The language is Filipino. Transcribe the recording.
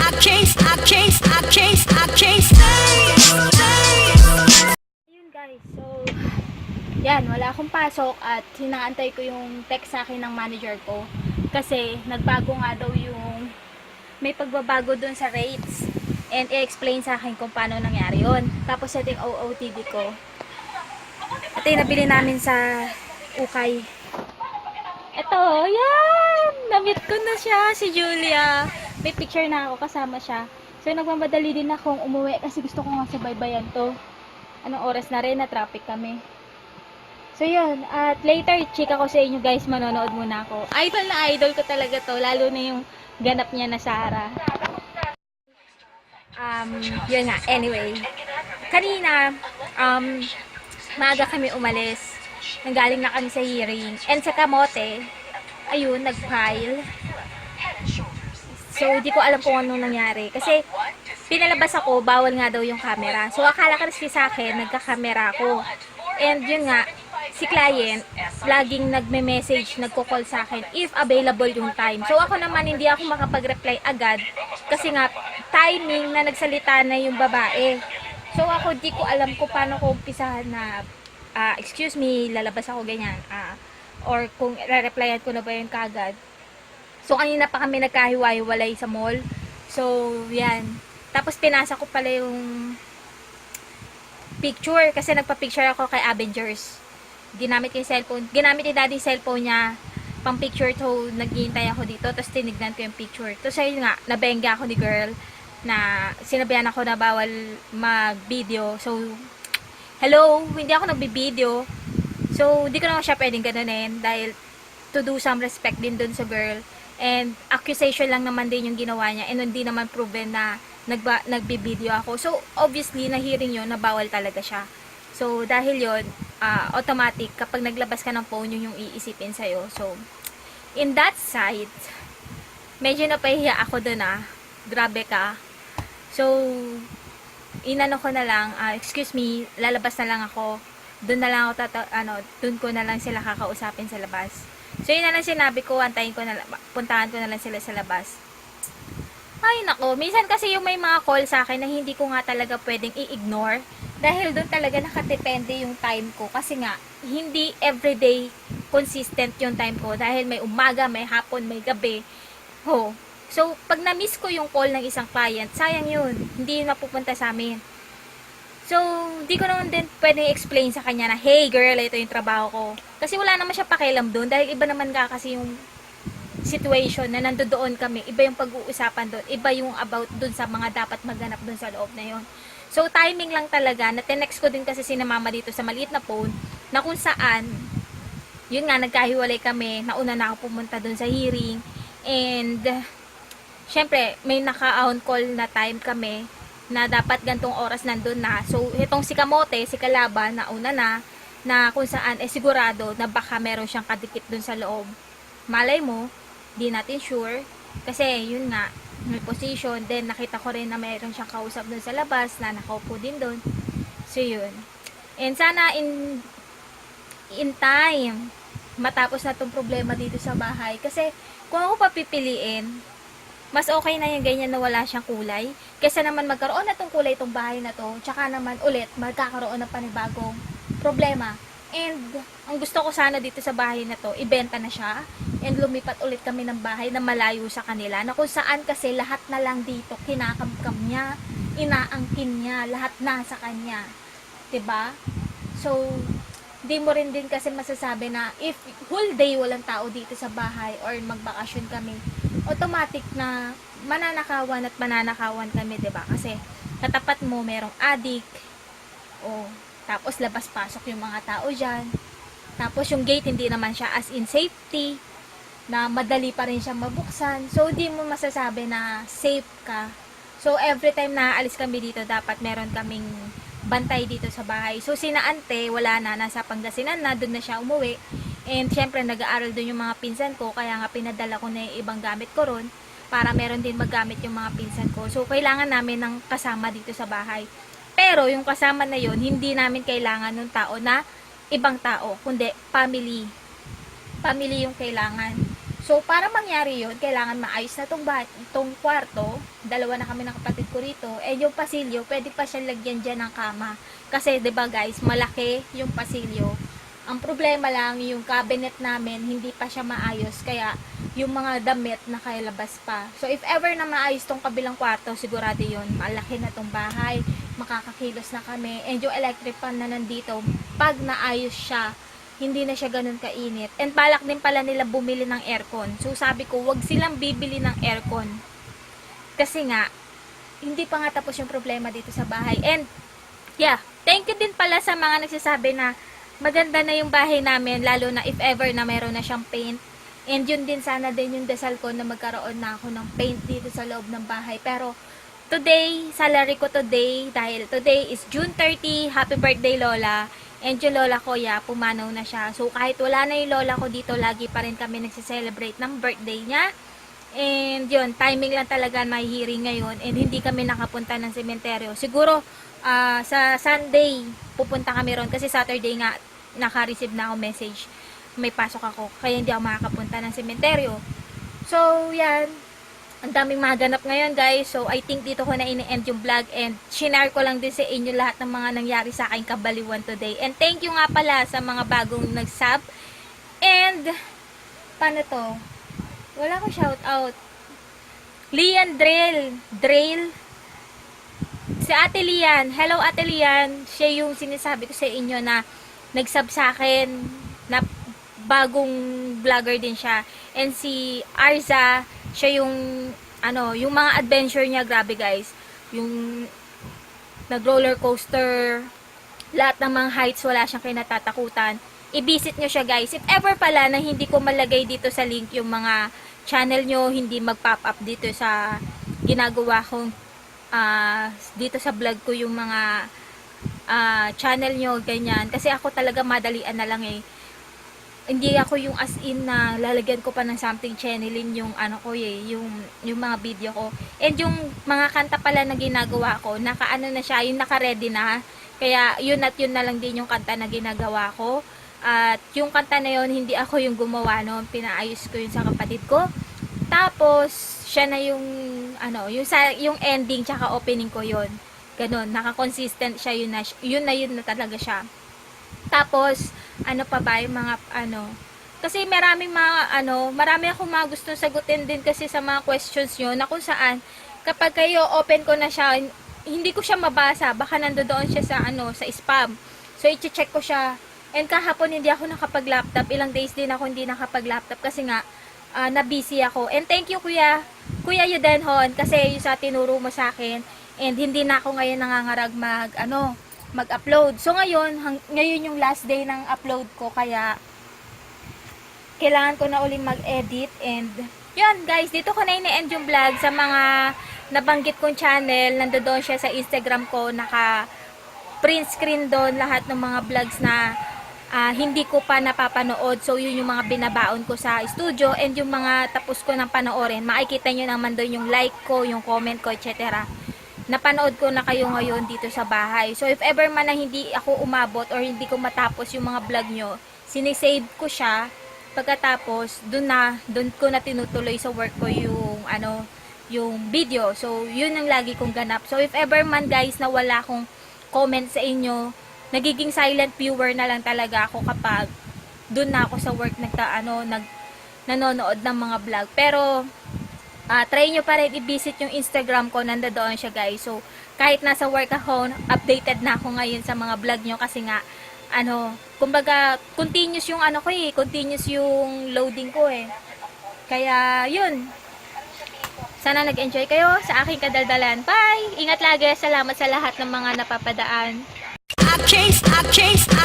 Ayun guys, so yan, wala akong pasok at hinaantay ko yung text sa akin ng manager ko kasi nagbago nga daw yung may pagbabago dun sa rates and i-explain sa akin kung paano nangyari yun. Tapos ito yung OOTD ko. Ito yung nabili namin sa Ukay. Ito, yan! Namit ko na siya, si Julia. May picture na ako, kasama siya. So nagmamadali din akong umuwi kasi gusto ko nga subaybayan to. Anong oras na rin, na traffic kami. So yun, at later chika ko sa inyo guys, manonood muna ako. Idol na idol ko talaga to, lalo na yung ganap niya na Sarah. Yun nga, anyway. Kanina, maaga kami umalis. Nanggaling na kami sa hearing. And sa kamote, ayun, nag-file. So, di ko alam kung anong nangyari. Kasi, pinalabas ako, bawal nga daw yung camera. So, akala kasi sa akin, nagka-camera ako. And yun nga, si client, laging nagme-message, nagko-call sa akin, if available yung time. So, ako naman, hindi ako makapag-reply agad. Kasi nga, timing na nagsalita na yung babae. So, ako, di ko alam kung paano ko umpisahan na, excuse me, lalabas ako ganyan. Or kung re-replyan ko na ba yun kagad. So, kanina pa kami nagkahiwa-hiwalay sa mall. So, yan. Tapos, pinasa ko pala yung picture. Kasi nagpa-picture ako kay Avengers. Ginamit ko yung cellphone. Ginamit ni daddy cellphone niya pang picture. So, naghihintay ako dito. Tapos, tinignan ko yung picture. Tapos, ayun nga, nabengga ako ni girl na sinabihan ako na bawal mag-video. So, hello, hindi ako nagbi-video. So, hindi ko naman siya pwedeng ganunin dahil to do some respect din dun sa girl. And accusation lang naman din yung ginawa niya and hindi naman proven na nagbi-video ako. So, obviously, na-hearing yun na bawal talaga siya. So, dahil yun, automatic, kapag naglabas ka ng phone, yun yung iisipin sa'yo. So, in that side, medyo napahiya ako dun grabe ka. So, inano ko na lang, excuse me, lalabas na lang ako. Doon na lang ako doon ko na lang sila kakausapin sa labas. So, yun na lang sinabi ko, antayin ko na lang, puntahan ko na lang sila sa labas. Ay, nako, minsan kasi yung may mga call sa akin na hindi ko nga talaga pwedeng i-ignore. Dahil doon talaga nakadepende yung time ko. Kasi nga, hindi everyday consistent yung time ko. Dahil may umaga, may hapon, may gabi. So, pag na-miss ko yung call ng isang client, sayang yun. Hindi yun mapupunta sa amin. So, hindi ko naman din pwedeng explain sa kanya na, hey girl, ito yung trabaho ko. Kasi wala naman siya pakialam doon. Dahil iba naman nga kasi yung situation na nandoon kami. Iba yung pag-uusapan doon. Iba yung about doon sa mga dapat maghanap doon sa loob na yun. So, timing lang talaga. Na tinext ko din kasi si mama dito sa maliit na phone na kung saan, yun nga, nagkahiwalay kami. Nauna na ako pumunta doon sa hearing. And, syempre, may naka-on call na time kami na dapat gantong oras nandun na. So, itong si Kamote, si Kalaban, nauna na kung saan, sigurado na baka meron siyang kadikit dun sa loob. Malay mo, di natin sure. Kasi, yun nga, may position. Then, nakita ko rin na meron siyang kausap dun sa labas na nakaupo din dun. So, yun. And sana in time, matapos na tong problema dito sa bahay. Kasi, kung ako papipiliin, mas okay na yung ganyan na wala siyang kulay. Kesa naman magkaroon na tong kulay itong bahay na to. Tsaka naman ulit, magkakaroon ng panibagong problema. And, ang gusto ko sana dito sa bahay na to, ibenta na siya. And lumipat ulit kami ng bahay na malayo sa kanila. Na kung saan kasi lahat na lang dito, kinakamkam niya, inaangkin niya, lahat nasa kanya. 'Di ba? So, di mo rin din kasi masasabi na if whole day walang tao dito sa bahay or magbakasyon kami, automatic na mananakawan at mananakawan kami, 'di ba? Kasi katapat mo merong addict. Tapos labas-pasok yung mga tao diyan. Tapos yung gate hindi naman siya as in safety na madali pa rin siya mabuksan. So di mo masasabi na safe ka. So every time na aalis kami dito, dapat meron kaming bantay dito sa bahay. So sina ante, wala na, nasa Pangasinan na, doon na siya umuwi. And syempre nag-aaral doon yung mga pinsan ko, kaya nga pinadala ko na yung ibang gamit ko ron para meron din maggamit yung mga pinsan ko. So kailangan namin ng kasama dito sa bahay. Pero yung kasama na yon, hindi namin kailangan ng tao na ibang tao, kundi family. Family yung kailangan. So, para mangyari yun, kailangan maayos na tong kwarto. Dalawa na kami ng kapatid ko rito. And yung pasilyo, pwede pa siyang lagyan dyan ng kama. Kasi, 'di ba guys, malaki yung pasilyo. Ang problema lang, yung cabinet namin, hindi pa siya maayos. Kaya, yung mga damit nakailabas pa. So, if ever na maayos tong kabilang kwarto, sigurado yun, malaki na tong bahay, makakakilos na kami. And yung electric fan na nandito, pag naayos siya, hindi na siya ganun kainit. And balak din pala nila bumili ng aircon. So, sabi ko, wag silang bibili ng aircon. Kasi nga, hindi pa nga tapos yung problema dito sa bahay. And, yeah, thank you din pala sa mga nagsasabi na maganda na yung bahay namin, lalo na if ever na meron na siyang paint. And yun din sana din yung dasal ko na magkaroon na ako ng paint dito sa loob ng bahay. Pero, today, salary ko today, dahil today is June 30, happy birthday Lola. And yung lola ko, pumanaw na siya. So, kahit wala na yung lola ko dito, lagi pa rin kami nagsiselebrate ng birthday niya. And yun, timing lang talaga may hearing ngayon. And hindi kami nakapunta ng sementeryo. Siguro, sa Sunday, pupunta kami ron. Kasi Saturday nga, naka-receive na ako message. May pasok ako. Kaya hindi ako makakapunta ng sementeryo. So, yan. Ang daming maganap ngayon guys. So, I think dito ko na ini-end yung vlog and shinare ko lang din sa inyo lahat ng mga nangyari sa aking kabaliwan today. And thank you nga pala sa mga bagong nag-sub. And, paano to? Wala ko shout out. Lian Drill. Si Ate Lian. Hello Ate Lian. Siya yung sinasabi ko sa inyo na nag-sub sa akin na bagong vlogger din siya. And si Arza, siya yung yung mga adventure niya, grabe guys. Yung nag-roller coaster, lahat ng mga heights, wala siyang kinatatakutan. I-visit nyo siya guys. If ever pala na hindi ko malagay dito sa link yung mga channel nyo, hindi mag-pop up dito sa ginagawa kong dito sa vlog ko yung mga channel nyo, ganyan. Kasi ako talaga madalian na lang eh. Hindi ako yung as in na lalagyan ko pa ng something channelin yung yung mga video ko. And yung mga kanta pala na ginagawa ko, naka-ano na siya, yung naka-ready na. Kaya yun at yun na lang din yung kanta na ginagawa ko. At yung kanta na yun, hindi ako yung gumawa noon, pinaayos ko yun sa kapatid ko. Tapos siya na yung yung ending tsaka opening ko yun. Ganon, naka-consistent siya, yun na talaga siya. Tapos, ano pa ba yung mga kasi marami akong mga gustong sagutin din kasi sa mga questions nyo na kung saan kapag kayo open ko na siya, hindi ko siya mabasa, baka nandoon siya sa sa spam. So i-check ko siya. And kahapon hindi ako nakapag-laptop, ilang days din ako hindi nakapag-laptop kasi nga na-busy ako. And thank you Kuya Yudenhon kasi yung sa tinuro mo sa akin. And hindi na ako ngayon nangangarag mag-upload. So ngayon yung last day ng upload ko, kaya kailangan ko na uling mag-edit. And yun guys, dito ko na ini-end yung vlog. Sa mga nabanggit kong channel, nandoon siya sa Instagram ko, naka print screen doon lahat ng mga vlogs na hindi ko pa napapanood. So yun yung mga binabaon ko sa studio, and yung mga tapos ko nang panoorin, makikita nyo naman doon yung like ko, yung comment ko, etc. Napanood ko na kayo ngayon dito sa bahay. So, if ever man na hindi ako umabot or hindi ko matapos yung mga vlog nyo, sinisave ko siya. Pagkatapos, dun ko na tinutuloy sa work ko yung video. So, yun ang lagi kong ganap. So, if ever man guys na wala akong comment sa inyo, nagiging silent viewer na lang talaga ako kapag dun na ako sa work nanonood ng mga vlog. Pero, try nyo pa rin i-visit yung Instagram ko, nandoon siya guys. So, kahit nasa work ako, updated na ako ngayon sa mga vlog nyo kasi nga, kumbaga, continuous yung continuous yung loading ko eh. Kaya, yun. Sana nag-enjoy kayo sa aking kadaldalan. Bye! Ingat lagi. Salamat sa lahat ng mga napapadaan. I chase,